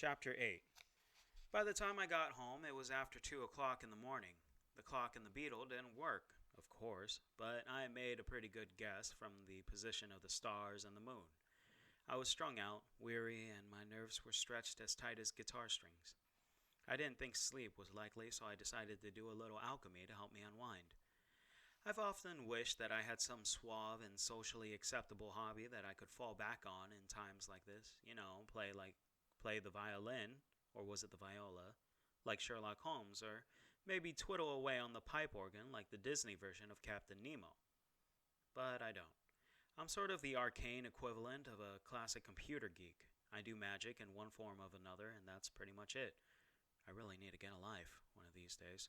Chapter 8. By the time I got home, it was after 2 o'clock in the morning. The clock in the Beetle didn't work, of course, but I made a pretty good guess from the position of the stars and the moon. I was strung out, weary, and my nerves were stretched as tight as guitar strings. I didn't think sleep was likely, so I decided to do a little alchemy to help me unwind. I've often wished that I had some suave and socially acceptable hobby that I could fall back on in times like this. Play the violin, or was it the viola, like Sherlock Holmes, or maybe twiddle away on the pipe organ like the Disney version of Captain Nemo. But I don't. I'm sort of the arcane equivalent of a classic computer geek. I do magic in one form or another, and that's pretty much it. I really need to get a life one of these days.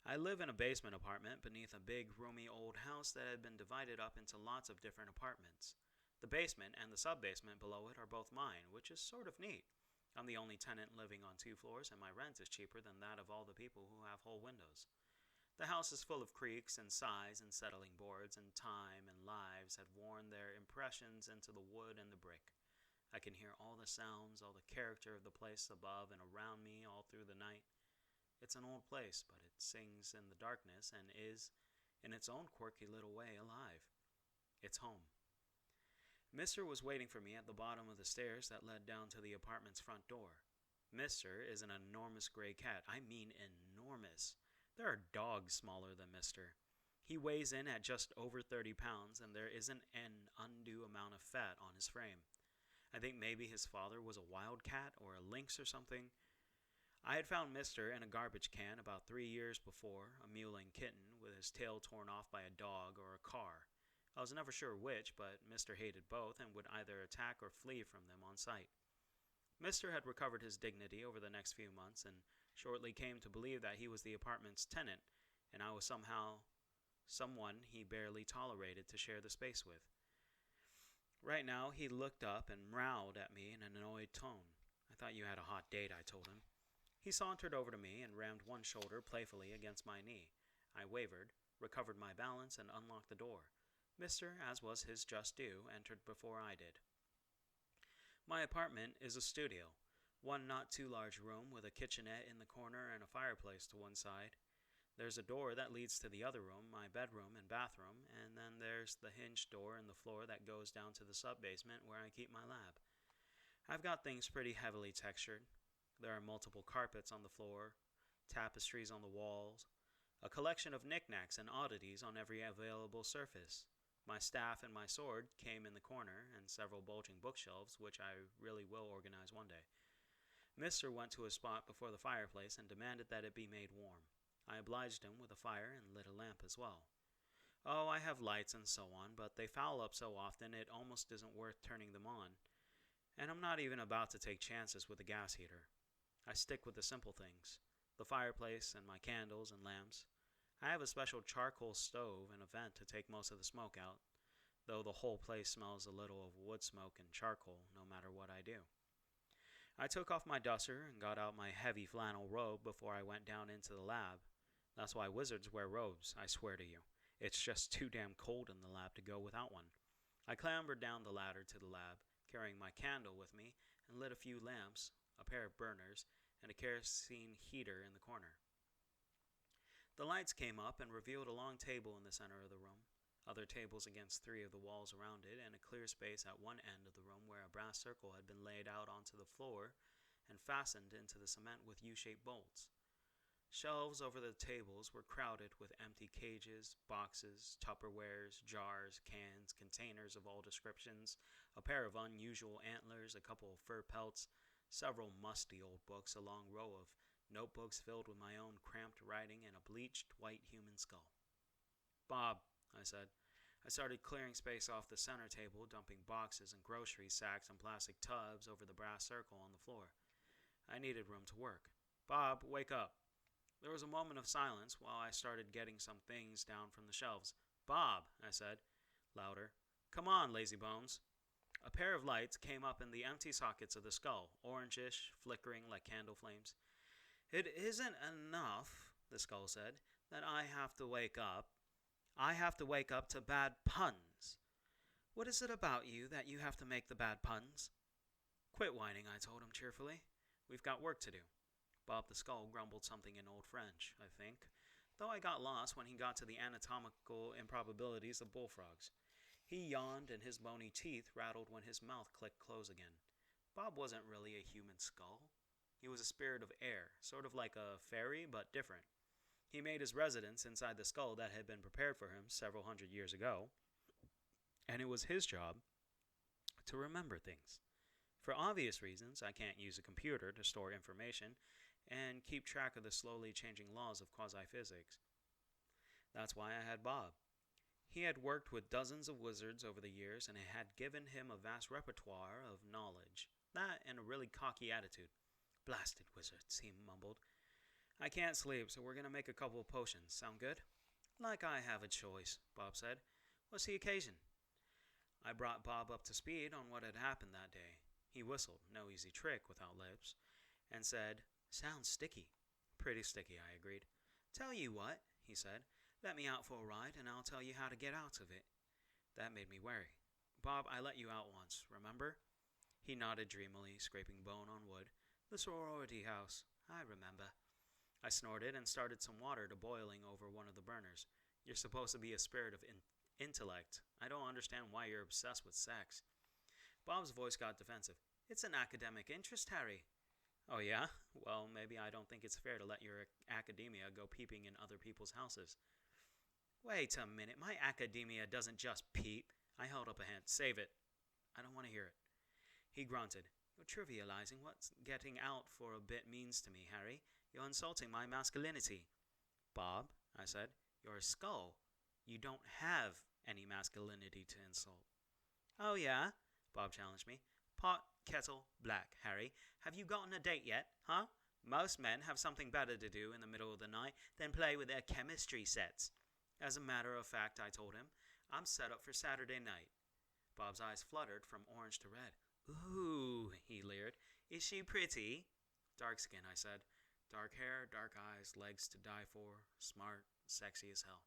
I live in a basement apartment beneath a big, roomy old house that had been divided up into lots of different apartments. The basement and the sub-basement below it are both mine, which is sort of neat. I'm the only tenant living on 2 floors, and my rent is cheaper than that of all the people who have whole windows. The house is full of creaks and sighs and settling boards, and time and lives had worn their impressions into the wood and the brick. I can hear all the sounds, all the character of the place above and around me all through the night. It's an old place, but it sings in the darkness and is, in its own quirky little way, alive. It's home. Mister was waiting for me at the bottom of the stairs that led down to the apartment's front door. Mister is an enormous gray cat. I mean enormous. There are dogs smaller than Mister. He weighs in at just over 30 pounds, and there isn't an undue amount of fat on his frame. I think maybe his father was a wild cat or a lynx or something. I had found Mister in a garbage can about 3 years before, a mewling kitten with his tail torn off by a dog or a car. I was never sure which, but Mister hated both and would either attack or flee from them on sight. Mister had recovered his dignity over the next few months and shortly came to believe that he was the apartment's tenant, and I was someone he barely tolerated to share the space with. Right now, he looked up and meowed at me in an annoyed tone. I thought you had a hot date, I told him. He sauntered over to me and rammed one shoulder playfully against my knee. I wavered, recovered my balance, and unlocked the door. Mister, as was his just due, entered before I did. My apartment is a studio, one not too large room with a kitchenette in the corner and a fireplace to one side. There's a door that leads to the other room, my bedroom and bathroom, and then there's the hinged door in the floor that goes down to the sub-basement where I keep my lab. I've got things pretty heavily textured. There are multiple carpets on the floor, tapestries on the walls, a collection of knickknacks and oddities on every available surface. My staff and my sword came in the corner, and several bulging bookshelves, which I really will organize one day. Mister went to a spot before the fireplace and demanded that it be made warm. I obliged him with a fire and lit a lamp as well. Oh, I have lights and so on, but they foul up so often it almost isn't worth turning them on. And I'm not even about to take chances with a gas heater. I stick with the simple things, the fireplace and my candles and lamps. I have a special charcoal stove and a vent to take most of the smoke out, though the whole place smells a little of wood smoke and charcoal no matter what I do. I took off my duster and got out my heavy flannel robe before I went down into the lab. That's why wizards wear robes, I swear to you. It's just too damn cold in the lab to go without one. I clambered down the ladder to the lab, carrying my candle with me, and lit a few lamps, a pair of burners, and a kerosene heater in the corner. The lights came up and revealed a long table in the center of the room, other tables against 3 of the walls around it, and a clear space at one end of the room where a brass circle had been laid out onto the floor and fastened into the cement with U-shaped bolts. Shelves over the tables were crowded with empty cages, boxes, Tupperwares, jars, cans, containers of all descriptions, a pair of unusual antlers, a couple of fur pelts, several musty old books, a long row of notebooks filled with my own cramped writing, and a bleached white human skull. "Bob," I said. I started clearing space off the center table, dumping boxes and grocery sacks and plastic tubs over the brass circle on the floor. I needed room to work. "Bob, wake up." There was a moment of silence while I started getting some things down from the shelves. "Bob," I said, louder. "Come on, lazy bones." A pair of lights came up in the empty sockets of the skull, orangish, flickering like candle flames. "It isn't enough," the skull said, "that I have to wake up. I have to wake up to bad puns. What is it about you that you have to make the bad puns?" "Quit whining," I told him cheerfully. We've got work to do." Bob the Skull grumbled something in Old French, I think, though I got lost when he got to the anatomical improbabilities of bullfrogs. He yawned and his bony teeth rattled when his mouth clicked close again. Bob wasn't really a human skull. He was a spirit of air, sort of like a fairy, but different. He made his residence inside the skull that had been prepared for him several hundred years ago, and it was his job to remember things. For obvious reasons, I can't use a computer to store information and keep track of the slowly changing laws of quasi-physics. That's why I had Bob. He had worked with dozens of wizards over the years, and it had given him a vast repertoire of knowledge. That and a really cocky attitude. "Blasted wizards," he mumbled. "I can't sleep, so we're going to make a couple of potions. Sound good?" "Like I have a choice," Bob said. "What's the occasion?" I brought Bob up to speed on what had happened that day. He whistled, no easy trick without lips, and said, "Sounds sticky." "Pretty sticky," I agreed. "Tell you what," he said. "Let me out for a ride, and I'll tell you how to get out of it." That made me wary. "Bob, I let you out once, remember?" He nodded dreamily, scraping bone on wood. "The sorority house. I remember." I snorted and started some water to boiling over one of the burners. "You're supposed to be a spirit of intellect. I don't understand why you're obsessed with sex." Bob's voice got defensive. "It's an academic interest, Harry." "Oh yeah? Well, maybe I don't think it's fair to let your academia go peeping in other people's houses." "Wait a minute, my academia doesn't just peep." I held up a hand. "Save it. I don't want to hear it." He grunted. "You're trivializing what getting out for a bit means to me, Harry. You're insulting my masculinity." "Bob," I said, "you're a skull. You don't have any masculinity to insult." "Oh yeah?" Bob challenged me. "Pot, kettle, black, Harry. Have you gotten a date yet, huh? Most men have something better to do in the middle of the night than play with their chemistry sets." As a matter of fact, I told him, "I'm set up for Saturday night." Bob's eyes fluttered from orange to red. "Ooh," he leered. "Is she pretty?" "Dark skin," I said. "Dark hair, dark eyes, legs to die for, smart, sexy as hell."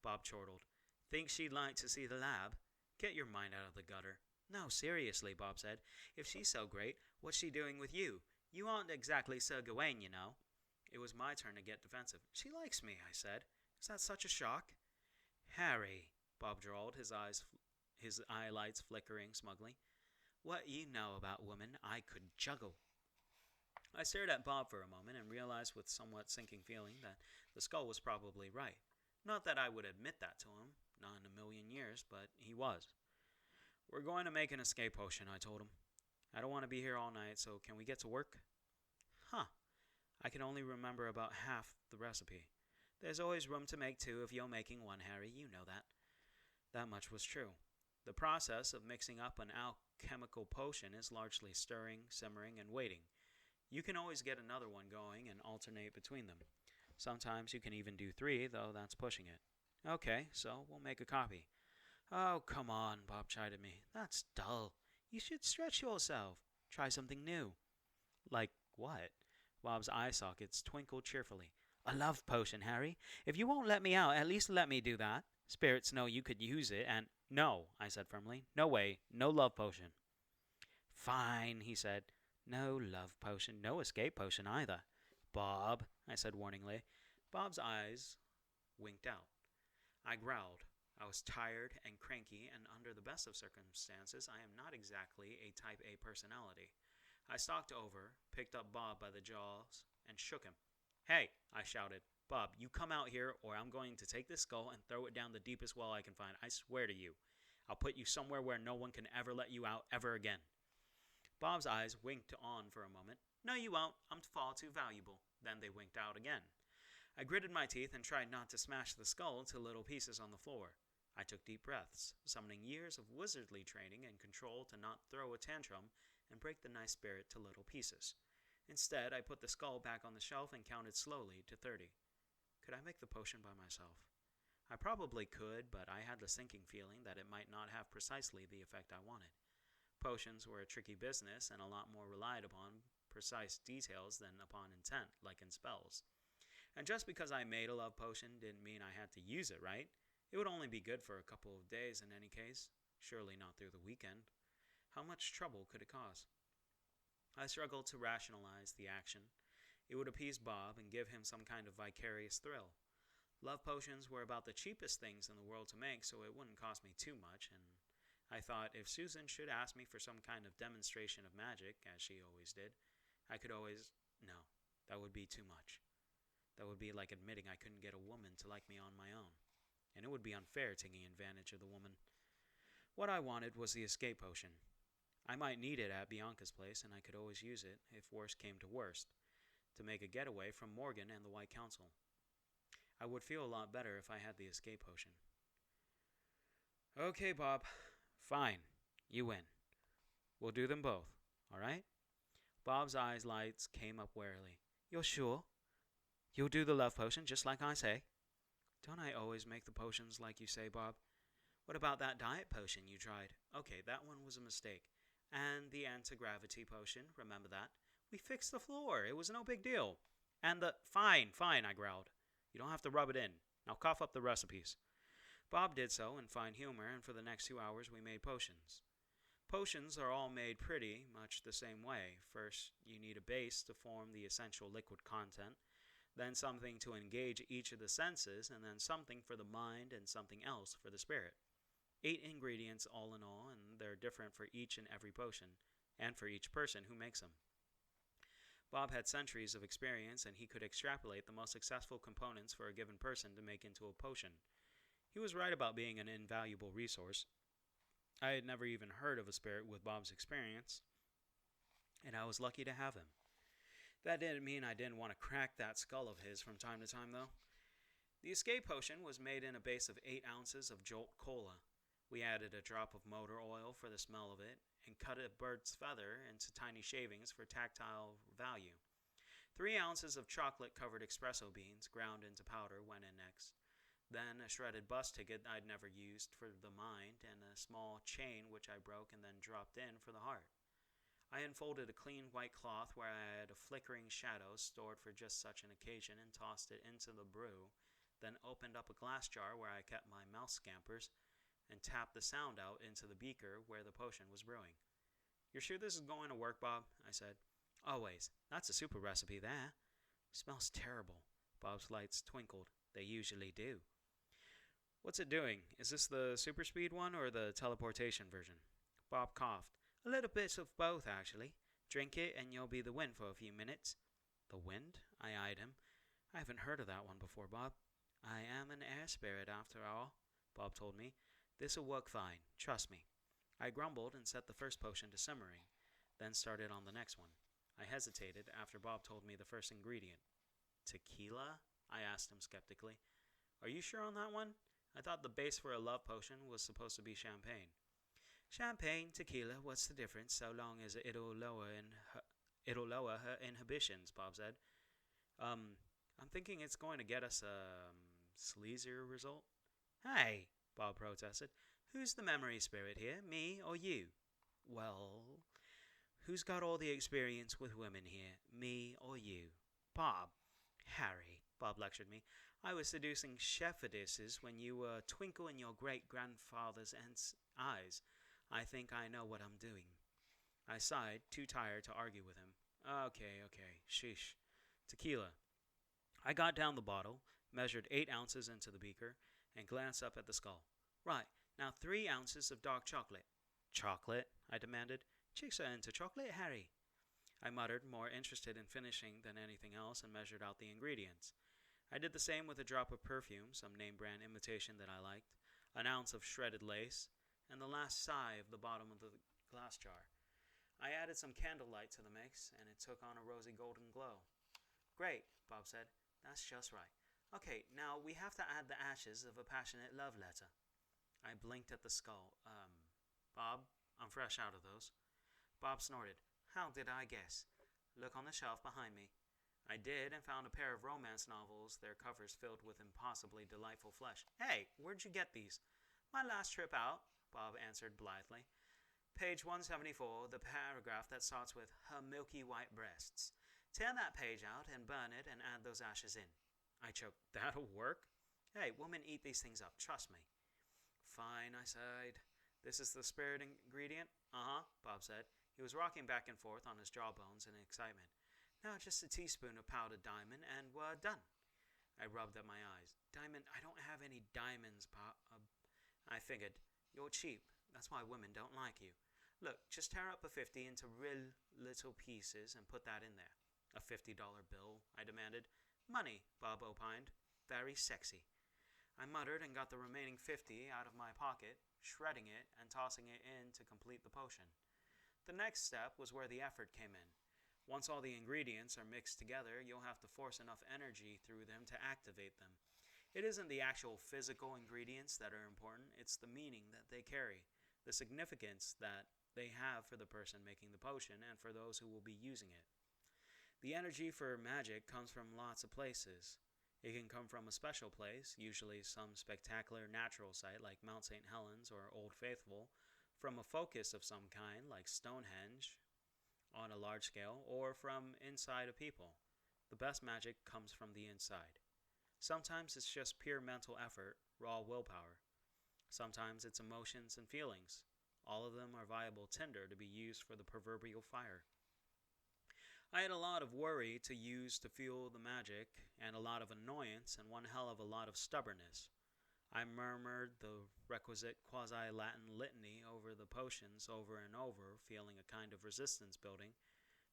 Bob chortled. "Think she'd like to see the lab? Get your mind out of the gutter." "No, seriously," Bob said. "If she's so great, what's she doing with you? You aren't exactly Sir Gawain, you know." It was my turn to get defensive. "She likes me," I said. "Is that such a shock?" "Harry," Bob drawled, his eyelights flickering smugly. "What you know about women, I could juggle." I stared at Bob for a moment and realized with somewhat sinking feeling that the skull was probably right. Not that I would admit that to him, not in a million years, but he was. "We're going to make an escape potion," I told him. "I don't want to be here all night, so can we get to work?" "Huh. I can only remember about half the recipe." "There's always room to make two if you're making one, Harry. You know that." That much was true. The process of mixing up an alchemical potion is largely stirring, simmering, and waiting. You can always get another one going and alternate between them. Sometimes you can even do 3, though that's pushing it. "Okay, so we'll make a copy." "Oh, come on," Bob chided me. "That's dull. You should stretch yourself. Try something new." "Like what?" Bob's eye sockets twinkled cheerfully. "A love potion, Harry. If you won't let me out, at least let me do that. Spirits know you could use it, and—" "No," I said firmly. "No way. No love potion." "Fine," he said. "No love potion. No escape potion either." "Bob," I said warningly. Bob's eyes winked out. I growled. I was tired and cranky, and under the best of circumstances, I am not exactly a type A personality. I stalked over, picked up Bob by the jaws, and shook him. "Hey," I shouted. "Bob, you come out here, or I'm going to take this skull and throw it down the deepest well I can find. I swear to you. I'll put you somewhere where no one can ever let you out ever again." Bob's eyes winked on for a moment. "No, you won't. I'm far too valuable." Then they winked out again. I gritted my teeth and tried not to smash the skull to little pieces on the floor. I took deep breaths, summoning years of wizardly training and control to not throw a tantrum and break the nice spirit to little pieces. Instead, I put the skull back on the shelf and counted slowly to 30. Could I make the potion by myself? I probably could, but I had the sinking feeling that it might not have precisely the effect I wanted. Potions were a tricky business and a lot more relied upon precise details than upon intent, like in spells. And just because I made a love potion didn't mean I had to use it, right? It would only be good for a couple of days in any case, surely not through the weekend. How much trouble could it cause? I struggled to rationalize the action. It would appease Bob and give him some kind of vicarious thrill. Love potions were about the cheapest things in the world to make, so it wouldn't cost me too much, and I thought if Susan should ask me for some kind of demonstration of magic, as she always did, I could always. No, that would be too much. That would be like admitting I couldn't get a woman to like me on my own, and it would be unfair taking advantage of the woman. What I wanted was the escape potion. I might need it at Bianca's place, and I could always use it, if worst came to worst, to make a getaway from Morgan and the White Council. I would feel a lot better if I had the escape potion. Okay, Bob. Fine. You win. We'll do them both, all right? Bob's eyes lights came up warily. You're sure? You'll do the love potion just like I say? Don't I always make the potions like you say, Bob? What about that diet potion you tried? Okay, that one was a mistake. And the anti-gravity potion, remember that? We fixed the floor. It was no big deal. And the... Fine, I growled. You don't have to rub it in. Now cough up the recipes. Bob did so in fine humor, and for the next 2 hours we made potions. Potions are all made pretty much the same way. First, you need a base to form the essential liquid content, then something to engage each of the senses, and then something for the mind and something else for the spirit. 8 ingredients all in all, and they're different for each and every potion, and for each person who makes them. Bob had centuries of experience, and he could extrapolate the most successful components for a given person to make into a potion. He was right about being an invaluable resource. I had never even heard of a spirit with Bob's experience, and I was lucky to have him. That didn't mean I didn't want to crack that skull of his from time to time, though. The escape potion was made in a base of 8 ounces of Jolt Cola. We added a drop of motor oil for the smell of it, and cut a bird's feather into tiny shavings for tactile value. 3 ounces of chocolate-covered espresso beans ground into powder went in next. Then a shredded bus ticket I'd never used for the mind, and a small chain which I broke and then dropped in for the heart. I unfolded a clean white cloth where I had a flickering shadow stored for just such an occasion and tossed it into the brew, then opened up a glass jar where I kept my mouse scampers, and tapped the sound out into the beaker where the potion was brewing. You're sure this is going to work, Bob? I said. Always. That's a super recipe there. Smells terrible. Bob's lights twinkled. They usually do. What's it doing? Is this the super speed one or the teleportation version? Bob coughed. A little bit of both, actually. Drink it and you'll be the wind for a few minutes. The wind? I eyed him. I haven't heard of that one before, Bob. I am an air spirit after all, Bob told me. This'll work fine. Trust me. I grumbled and set the first potion to simmering, then started on the next one. I hesitated after Bob told me the first ingredient. Tequila? I asked him skeptically. Are you sure on that one? I thought the base for a love potion was supposed to be champagne. Champagne, tequila, what's the difference so long as it'll lower her inhibitions, Bob said. I'm thinking it's going to get us a sleazier result. Hey, Bob protested. Who's the memory spirit here, me or you? Well, who's got all the experience with women here, me or you? Bob. Harry, Bob lectured me. I was seducing shepherdesses when you were a twinkle in your great-grandfather's eyes. I think I know what I'm doing. I sighed, too tired to argue with him. Okay, sheesh. Tequila. I got down the bottle, measured 8 ounces into the beaker, and glanced up at the skull. Right, now 3 ounces of dark chocolate. Chocolate? I demanded. Chicks are into chocolate, Harry. I muttered, more interested in finishing than anything else, and measured out the ingredients. I did the same with a drop of perfume, some name-brand imitation that I liked, an ounce of shredded lace, and the last sigh of the bottom of the glass jar. I added some candlelight to the mix, and it took on a rosy golden glow. Great, Bob said. That's just right. Okay, now we have to add the ashes of a passionate love letter. I blinked at the skull. Bob, I'm fresh out of those. Bob snorted. How did I guess? Look on the shelf behind me. I did, and found a pair of romance novels, their covers filled with impossibly delightful flesh. Hey, where'd you get these? My last trip out, Bob answered blithely. Page 174, the paragraph that starts with her milky white breasts. Tear that page out and burn it and add those ashes in. I choked. That'll work? Hey, women eat these things up, trust me. Fine, I sighed. This is the spirit ingredient? Uh-huh, Bob said. He was rocking back and forth on his jawbones in excitement. "Now just a teaspoon of powdered diamond, and we're done." I rubbed at my eyes. "Diamond, I don't have any diamonds, I figured. You're cheap. That's why women don't like you. Look, just tear up a 50 into real little pieces and put that in there." "A $50 bill?" I demanded. "Money," Bob opined. "Very sexy." I muttered and got the remaining 50 out of my pocket, shredding it and tossing it in to complete the potion. The next step was where the effort came in. Once all the ingredients are mixed together, you'll have to force enough energy through them to activate them. It isn't the actual physical ingredients that are important, it's the meaning that they carry, the significance that they have for the person making the potion and for those who will be using it. The energy for magic comes from lots of places. It can come from a special place, usually some spectacular natural site like Mount St. Helens or Old Faithful, from a focus of some kind like Stonehenge on a large scale, or from inside of people. The best magic comes from the inside. Sometimes it's just pure mental effort, raw willpower. Sometimes it's emotions and feelings. All of them are viable tinder to be used for the proverbial fire. I had a lot of worry to use to fuel the magic, and a lot of annoyance, and one hell of a lot of stubbornness. I murmured the requisite quasi-Latin litany over the potions over and over, feeling a kind of resistance building,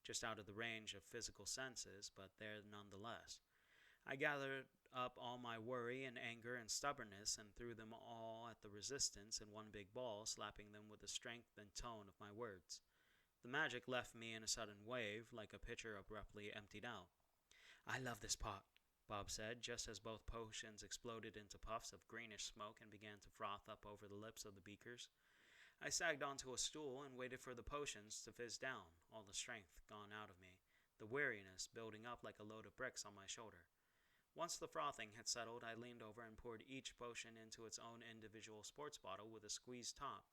just out of the range of physical senses, but there nonetheless. I gathered up all my worry and anger and stubbornness and threw them all at the resistance in one big ball, slapping them with the strength and tone of my words. The magic left me in a sudden wave, like a pitcher abruptly emptied out. "I love this pot," Bob said, just as both potions exploded into puffs of greenish smoke and began to froth up over the lips of the beakers. I sagged onto a stool and waited for the potions to fizz down, all the strength gone out of me, the weariness building up like a load of bricks on my shoulder. Once the frothing had settled, I leaned over and poured each potion into its own individual sports bottle with a squeezed top,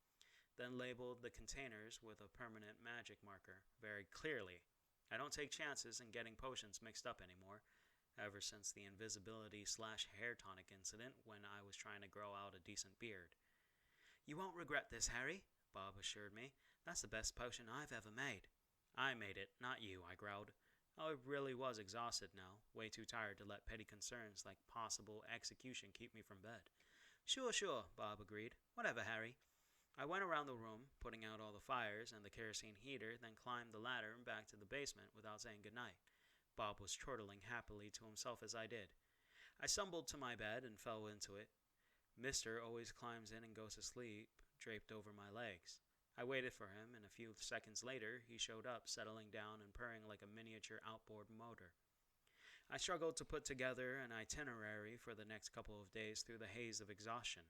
then labeled the containers with a permanent magic marker, very clearly. I don't take chances in getting potions mixed up anymore, ever since the invisibility/hair tonic incident when I was trying to grow out a decent beard. "You won't regret this, Harry," Bob assured me. "That's the best potion I've ever made." "I made it, not you," I growled. I really was exhausted now, way too tired to let petty concerns like possible execution keep me from bed. Sure, Bob agreed. "Whatever, Harry." I went around the room, putting out all the fires and the kerosene heater, then climbed the ladder and back to the basement without saying goodnight. Bob was chortling happily to himself as I did. I stumbled to my bed and fell into it. Mister always climbs in and goes to sleep, draped over my legs. I waited for him, and a few seconds later he showed up, settling down and purring like a miniature outboard motor. I struggled to put together an itinerary for the next couple of days through the haze of exhaustion.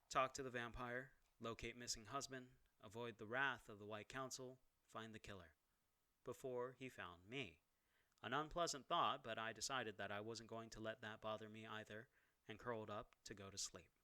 Talk to the vampire, locate missing husband, avoid the wrath of the White Council, find the killer. Before he found me. An unpleasant thought, but I decided that I wasn't going to let that bother me either, and curled up to go to sleep.